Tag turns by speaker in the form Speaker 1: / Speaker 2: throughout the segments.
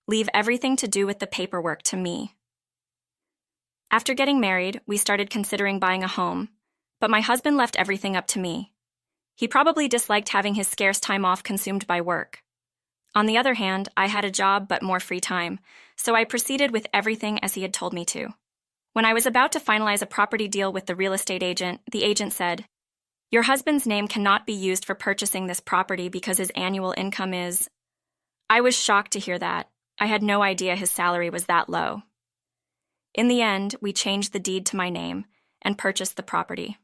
Speaker 1: Leave everything to do with the paperwork to me. After getting married, we started considering buying a home, but my husband left everything up to me. He probably disliked having his scarce time off consumed by work. On the other hand, I had a job but more free time, so I proceeded with everything as he had told me to. When I was about to finalize a property deal with the real estate agent, the agent said, "Your husband's name cannot be used for purchasing this property because his annual income is..." I was shocked to hear that. I had no idea his salary was that low. In the end, we changed the deed to my name and purchased the property.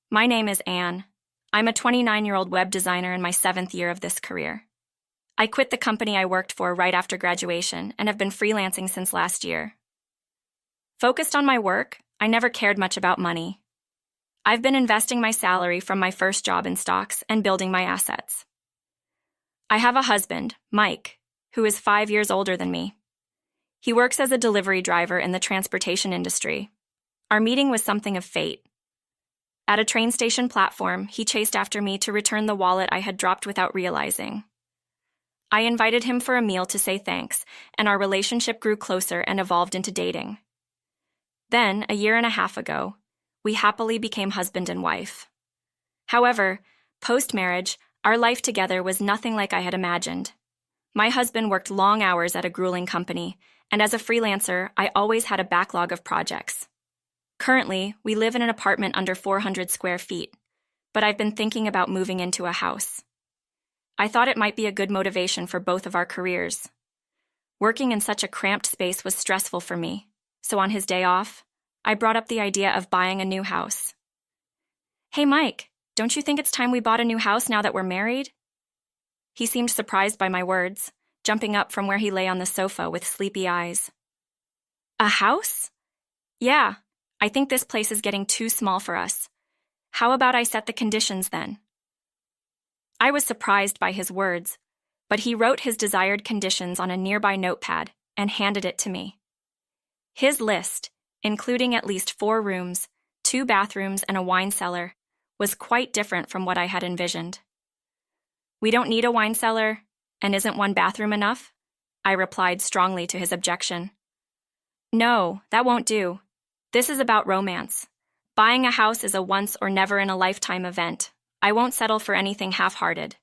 Speaker 1: My name is Anne. I'm a 29-year-old web designer in my 7th year of this career. I quit the company I worked for right after graduation and have been freelancing since last year. Focused on my work, I never cared much about money. I've been investing my salary from my first job in stocks and building my assets. I have a husband, Mike, who is 5 years older than me. He works as a delivery driver in the transportation industry. Our meeting was something of fate. At a train station platform, he chased after me to return the wallet I had dropped without realizing. I invited him for a meal to say thanks, and our relationship grew closer and evolved into dating. Then, a year and a half ago, we happily became husband and wife. However, post-marriage, our life together was nothing like I had imagined. My husband worked long hours at a grueling company, and as a freelancer, I always had a backlog of projects. Currently, we live in an apartment under 400 square feet, but I've been thinking about moving into a house. I thought it might be a good motivation for both of our careers. Working in such a cramped space was stressful for me, so on his day off, I brought up the idea of buying a new house. "Hey Mike, don't you think it's time we bought a new house now that we're married?" He seemed surprised by my words, jumping up from where he lay on the sofa with sleepy eyes. "A house? Yeah, I think this place is getting too small for us. How about I set the conditions then?" I was surprised by his words, but he wrote his desired conditions on a nearby notepad and handed it to me. His list, including at least 4 rooms, 2 bathrooms, and a wine cellar, was quite different from what I had envisioned. "We don't need a wine cellar, and isn't 1 bathroom enough?" I replied strongly to his objection. "No, that won't do. This is about romance. Buying a house is a once-or-never-in-a-lifetime event. I won't settle for anything half-hearted."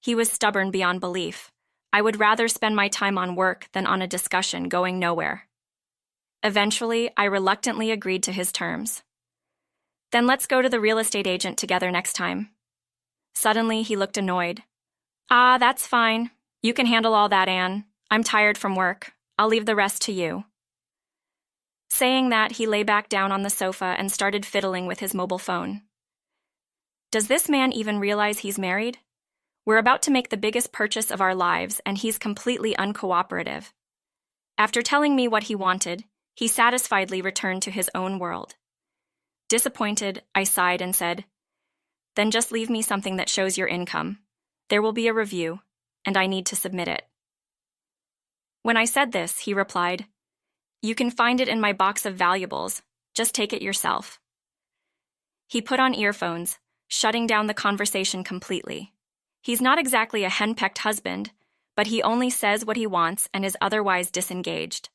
Speaker 1: He was stubborn beyond belief. I would rather spend my time on work than on a discussion going nowhere. Eventually, I reluctantly agreed to his terms. "Then let's go to the real estate agent together next time." Suddenly, he looked annoyed. "Ah, that's fine. You can handle all that, Anne. I'm tired from work. I'll leave the rest to you." Saying that, he lay back down on the sofa and started fiddling with his mobile phone. Does this man even realize he's married? We're about to make the biggest purchase of our lives, and he's completely uncooperative. After telling me what he wanted, he satisfiedly returned to his own world. Disappointed, I sighed and said, "Then just leave me something that shows your income. There will be a review, and I need to submit it." When I said this, he replied, "You can find it in my box of valuables. Just take it yourself." He put on earphones, shutting down the conversation completely. He's not exactly a henpecked husband, but he only says what he wants and is otherwise disengaged.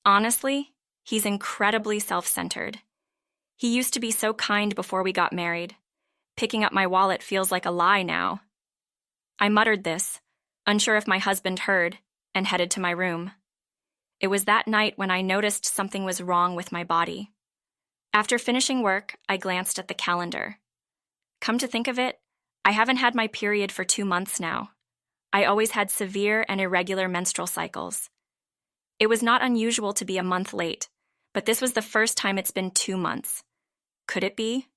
Speaker 1: Honestly, he's incredibly self-centered. He used to be so kind before we got married. Picking up my wallet feels like a lie now. I muttered this, unsure if my husband heard, and headed to my room. It was that night when I noticed something was wrong with my body. After finishing work, I glanced at the calendar. Come to think of it, I haven't had my period for 2 months now. I always had severe and irregular menstrual cycles. It was not unusual to be a month late, but this was the first time it's been 2 months. Could it be?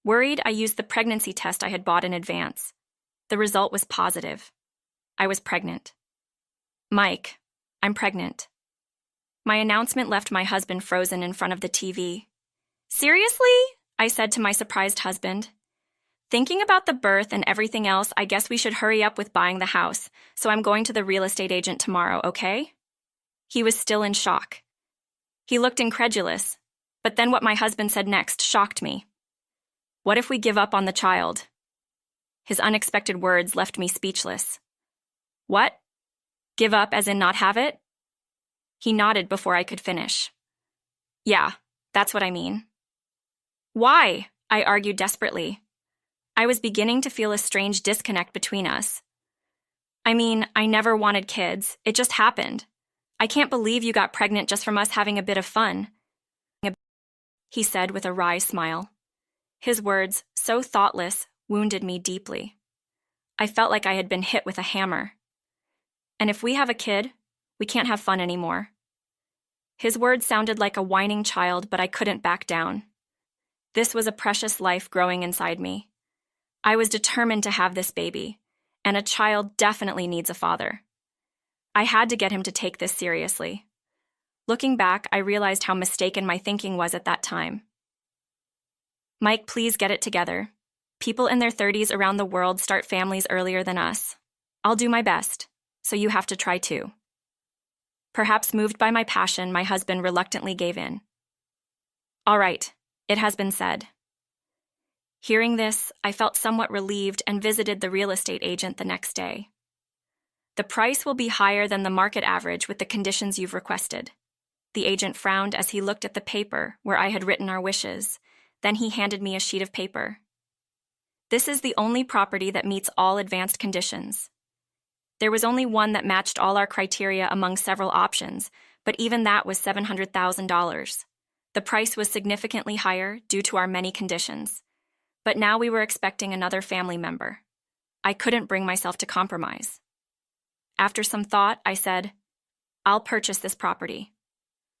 Speaker 1: Worried, I used the pregnancy test I had bought in advance. The result was positive. I was pregnant. "Mike, I'm pregnant." My announcement left my husband frozen in front of the TV. "Seriously?" I said to my surprised husband. "Thinking about the birth and everything else, I guess we should hurry up with buying the house, so I'm going to the real estate agent tomorrow, okay?" He was still in shock. He looked incredulous, but then what my husband said next shocked me. "What if we give up on the child?" His unexpected words left me speechless. "What? Give up as in not have it? He nodded before I could finish. Yeah, that's what I mean. Why? I argued desperately. I was beginning to feel a strange disconnect between us. I mean, I never wanted kids. It just happened. I can't believe you got pregnant just from us having a bit of fun, he said with a wry smile. His words, so thoughtless, wounded me deeply. I felt like I had been hit with a hammer. And if we have a kid, we can't have fun anymore. His words sounded like a whining child, but I couldn't back down. This was a precious life growing inside me. I was determined to have this baby, and a child definitely needs a father. I had to get him to take this seriously. Looking back, I realized how mistaken my thinking was at that time. Mike, please get it together. People in their 30s around the world start families earlier than us. I'll do my best, so you have to try too. Perhaps moved by my passion, my husband reluctantly gave in. All right, it has been said. Hearing this, I felt somewhat relieved and visited the real estate agent the next day. The price will be higher than the market average with the conditions you've requested. The agent frowned as he looked at the paper where I had written our wishes. Then he handed me a sheet of paper. This is the only property that meets all advanced conditions. There was only one that matched all our criteria among several options, but even that was $700,000. The price was significantly higher due to our many conditions. But now we were expecting another family member. I couldn't bring myself to compromise. After some thought, I said, I'll purchase this property.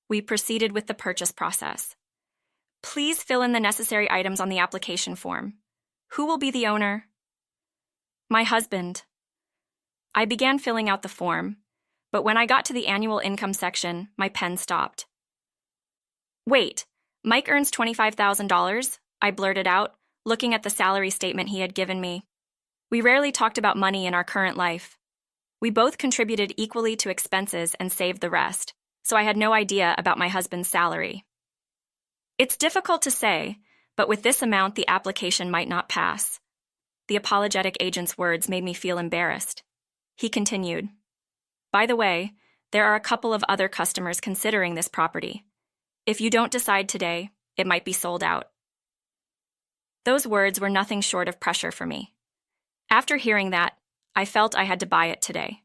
Speaker 1: We proceeded with the purchase process. Please fill in the necessary items on the application form. Who will be the owner? My husband. I began filling out the form, but when I got to the annual income section, my pen stopped. Wait, Mike earns $25,000? I blurted out, looking at the salary statement he had given me. We rarely talked about money in our current life. We both contributed equally to expenses and saved the rest, so I had no idea about my husband's salary. It's difficult to say, but with this amount, the application might not pass. The apologetic agent's words made me feel embarrassed. He continued, By the way, there are a couple of other customers considering this property. If you don't decide today, it might be sold out. Those words were nothing short of pressure for me. After hearing that, I felt I had to buy it today.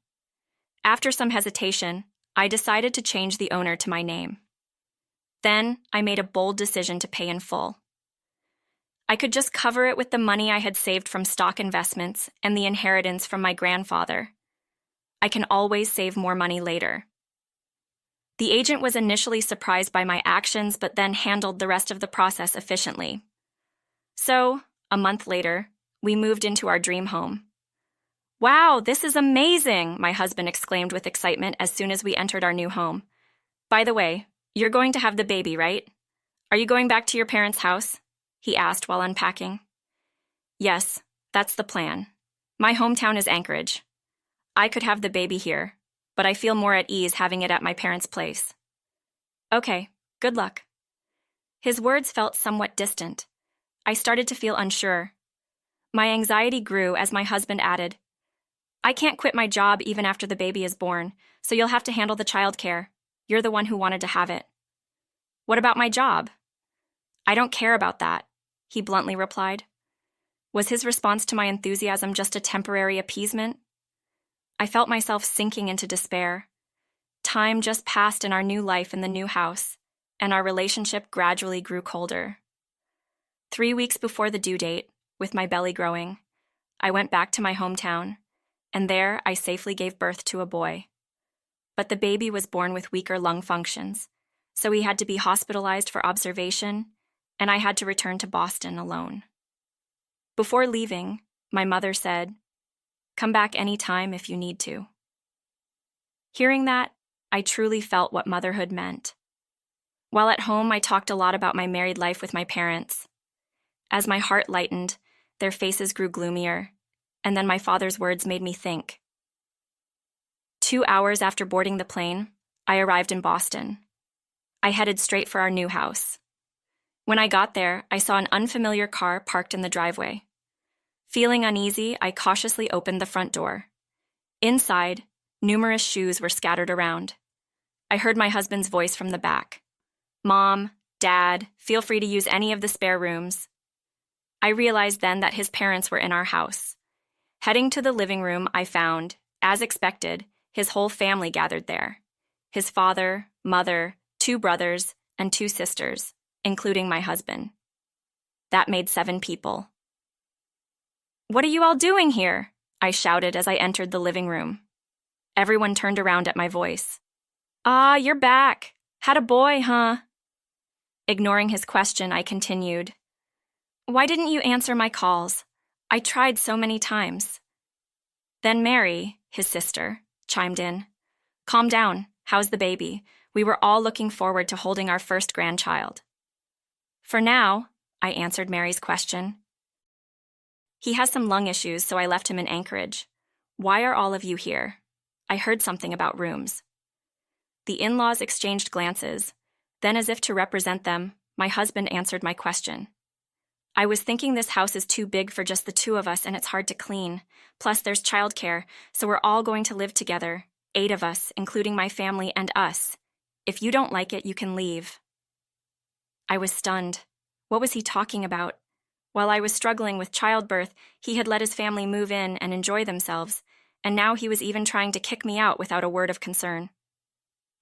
Speaker 1: After some hesitation, I decided to change the owner to my name. Then, I made a bold decision to pay in full. I could just cover it with the money I had saved from stock investments and the inheritance from my grandfather. I can always save more money later. The agent was initially surprised by my actions, but then handled the rest of the process efficiently. So, a month later, we moved into our dream home. Wow, this is amazing, my husband exclaimed with excitement as soon as we entered our new home. By the way, you're going to have the baby, right? Are you going back to your parents' house? He asked while unpacking. Yes, that's the plan. My hometown is Anchorage. I could have the baby here, but I feel more at ease having it at my parents' place. Okay, good luck. His words felt somewhat distant. I started to feel unsure. My anxiety grew as my husband added, I can't quit my job even after the baby is born, so you'll have to handle the childcare. You're the one who wanted to have it. What about my job? I don't care about that, he bluntly replied. Was his response to my enthusiasm just a temporary appeasement? I felt myself sinking into despair. Time just passed in our new life in the new house, and our relationship gradually grew colder. 3 weeks before the due date, with my belly growing, I went back to my hometown, and there I safely gave birth to a boy. But the baby was born with weaker lung functions, so he had to be hospitalized for observation, and I had to return to Boston alone. Before leaving, my mother said, Come back any time if you need to. Hearing that, I truly felt what motherhood meant. While at home, I talked a lot about my married life with my parents. As my heart lightened, their faces grew gloomier, and then my father's words made me think. 2 hours after boarding the plane, I arrived in Boston. I headed straight for our new house. When I got there, I saw an unfamiliar car parked in the driveway. Feeling uneasy, I cautiously opened the front door. Inside, Numerous shoes were scattered around. I heard my husband's voice from the back. "Mom, Dad, feel free to use any of the spare rooms." I realized then that his parents were in our house. Heading to the living room, I found, as expected, his whole family gathered there. His father, mother, 2 brothers, and 2 sisters, including my husband. That made 7 people. "What are you all doing here?" I shouted as I entered the living room. Everyone turned around at my voice. "Ah, you're back. Had a boy, huh?" Ignoring his question, I continued. "Why didn't you answer my calls? I tried so many times." Then Mary, his sister, chimed in. "Calm down. How's the baby? We were all looking forward to holding our first grandchild." "For now," I answered Mary's question. "He has some lung issues, so I left him in Anchorage. Why are all of you here? I heard something about rooms." The in-laws exchanged glances. Then, as if to represent them, my husband answered my question. "I was thinking this house is too big for just the 2 of us and it's hard to clean. Plus, there's childcare, so we're all going to live together. 8 of us, including my family and us. If you don't like it, you can leave." I was stunned. What was he talking about? While I was struggling with childbirth, he had let his family move in and enjoy themselves, and now he was even trying to kick me out without a word of concern.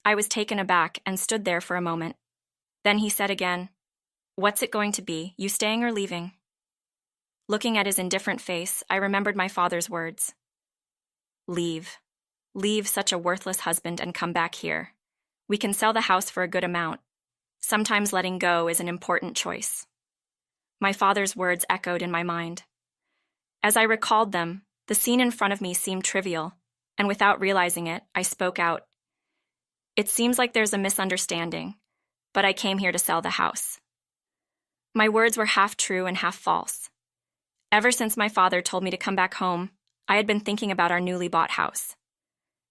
Speaker 1: I was taken aback and stood there for a moment. Then he said again, "What's it going to be? You staying or leaving?" Looking at his indifferent face, I remembered my father's words. "Leave. Leave such a worthless husband and come back here. We can sell the house for a good amount. Sometimes letting go is an important choice." My father's words echoed in my mind. As I recalled them, the scene in front of me seemed trivial, and without realizing it, I spoke out. "It seems like there's a misunderstanding, but I came here to sell the house." My words were half true and half false. Ever since my father told me to come back home, I had been thinking about our newly bought house.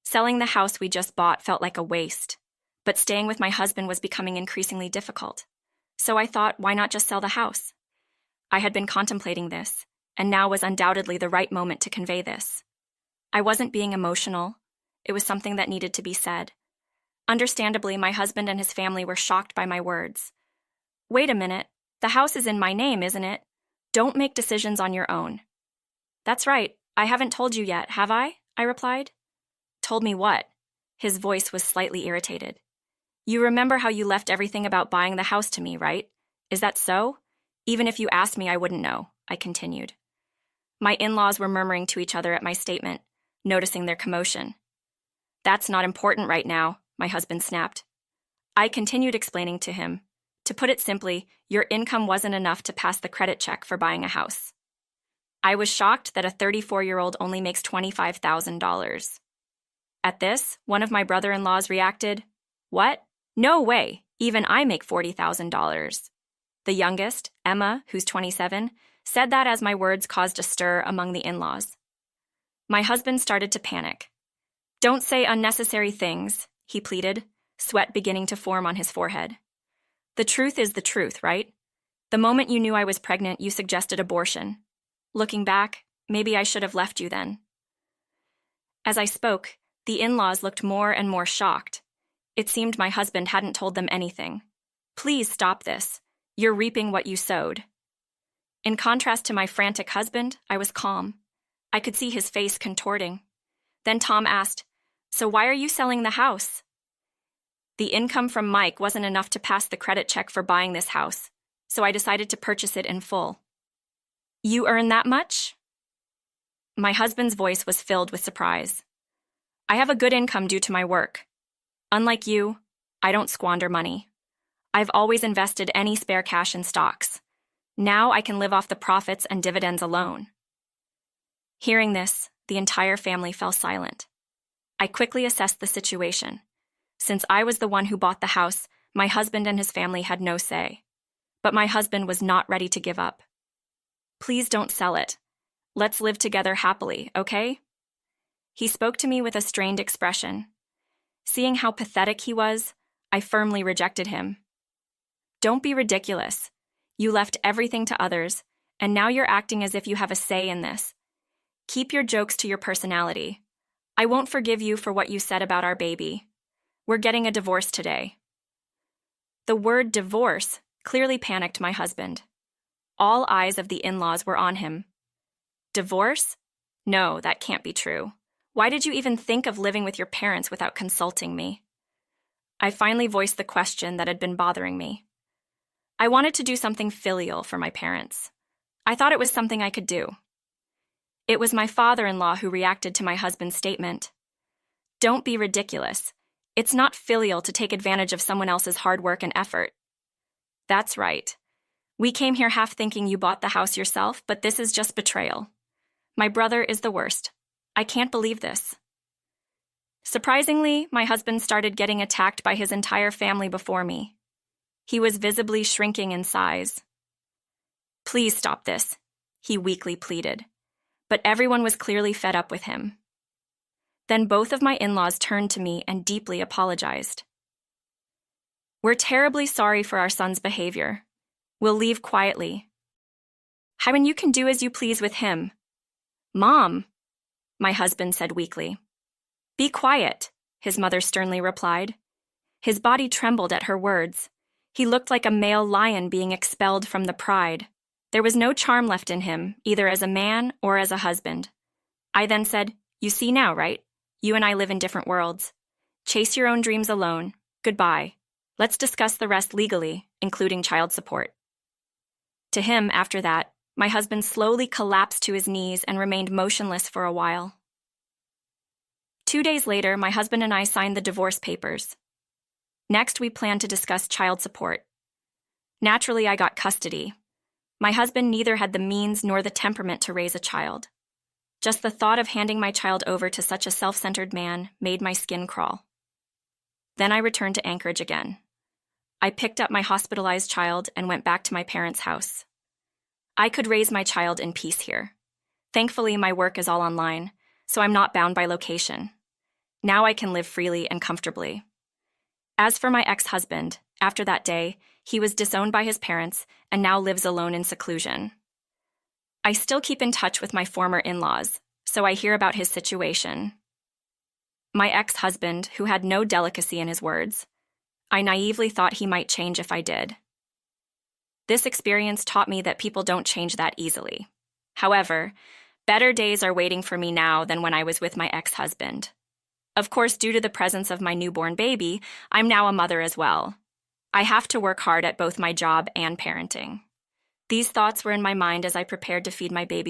Speaker 1: Selling the house we just bought felt like a waste, but staying with my husband was becoming increasingly difficult. So I thought, why not just sell the house? I had been contemplating this, and now was undoubtedly the right moment to convey this. I wasn't being emotional. It was something that needed to be said. Understandably, my husband and his family were shocked by my words. "Wait a minute. The house is in my name, isn't it? Don't make decisions on your own." "That's right. I haven't told you yet, have I?" I replied. "Told me what?" His voice was slightly irritated. "You remember how you left everything about buying the house to me, right? Is that so? Even if you asked me, I wouldn't know," I continued. My in-laws were murmuring to each other at my statement, noticing their commotion. "That's not important right now," my husband snapped. I continued explaining to him. To put it simply, your income wasn't enough to pass the credit check for buying a house. I was shocked that a 34-year-old only makes $25,000. At this, one of my brother-in-laws reacted, "What? No way! Even I make $40,000. The youngest, Emma, who's 27, said that as my words caused a stir among the in-laws. My husband started to panic. "Don't say unnecessary things," he pleaded, sweat beginning to form on his forehead. "The truth is the truth, right? The moment you knew I was pregnant, you suggested abortion. Looking back, maybe I should have left you then." As I spoke, the in-laws looked more and more shocked. It seemed my husband hadn't told them anything. "Please stop this. You're reaping what you sowed." In contrast to my frantic husband, I was calm. I could see his face contorting. Then Tom asked, "So why are you selling the house?" "The income from Mike wasn't enough to pass the credit check for buying this house, so I decided to purchase it in full." "You earn that much?" My husband's voice was filled with surprise. "I have a good income due to my work. Unlike you, I don't squander money. I've always invested any spare cash in stocks. Now I can live off the profits and dividends alone." Hearing this, the entire family fell silent. I quickly assessed the situation. Since I was the one who bought the house, my husband and his family had no say. But my husband was not ready to give up. "Please don't sell it. Let's live together happily, okay?" He spoke to me with a strained expression. Seeing how pathetic he was, I firmly rejected him. "Don't be ridiculous. You left everything to others, and now you're acting as if you have a say in this. Keep your jokes to your personality. I won't forgive you for what you said about our baby. We're getting a divorce today." The word divorce clearly panicked my husband. All eyes of the in-laws were on him. Divorce? No, that can't be true. Why did you even think of living with your parents without consulting me? I finally voiced the question that had been bothering me. I wanted to do something filial for my parents. I thought it was something I could do. It was my father-in-law who reacted to my husband's statement. "Don't be ridiculous. It's not filial to take advantage of someone else's hard work and effort." "That's right. We came here half thinking you bought the house yourself, but this is just betrayal. My brother is the worst. I can't believe this." Surprisingly, my husband started getting attacked by his entire family before me. He was visibly shrinking in size. "Please stop this," he weakly pleaded. But everyone was clearly fed up with him. Then both of my in-laws turned to me and deeply apologized. "We're terribly sorry for our son's behavior. We'll leave quietly." "How when you can do as you please with him?" "Mom," my husband said weakly. "Be quiet," his mother sternly replied. His body trembled at her words. He looked like a male lion being expelled from the pride. There was no charm left in him, either as a man or as a husband. I then said, "You see now, right? You and I live in different worlds. Chase your own dreams alone. Goodbye. Let's discuss the rest legally, including child support." To him, after that, my husband slowly collapsed to his knees and remained motionless for a while. 2 days later, my husband and I signed the divorce papers. Next, we planned to discuss child support. Naturally, I got custody. My husband neither had the means nor the temperament to raise a child. Just the thought of handing my child over to such a self-centered man made my skin crawl. Then I returned to Anchorage again. I picked up my hospitalized child and went back to my parents' house. I could raise my child in peace here. Thankfully, my work is all online, so I'm not bound by location. Now I can live freely and comfortably. As for my ex-husband, after that day, he was disowned by his parents and now lives alone in seclusion. I still keep in touch with my former in-laws, so I hear about his situation. My ex-husband, who had no delicacy in his words, I naively thought he might change if I did. This experience taught me that people don't change that easily. However, better days are waiting for me now than when I was with my ex-husband. Of course, due to the presence of my newborn baby, I'm now a mother as well. I have to work hard at both my job and parenting. These thoughts were in my mind as I prepared to feed my baby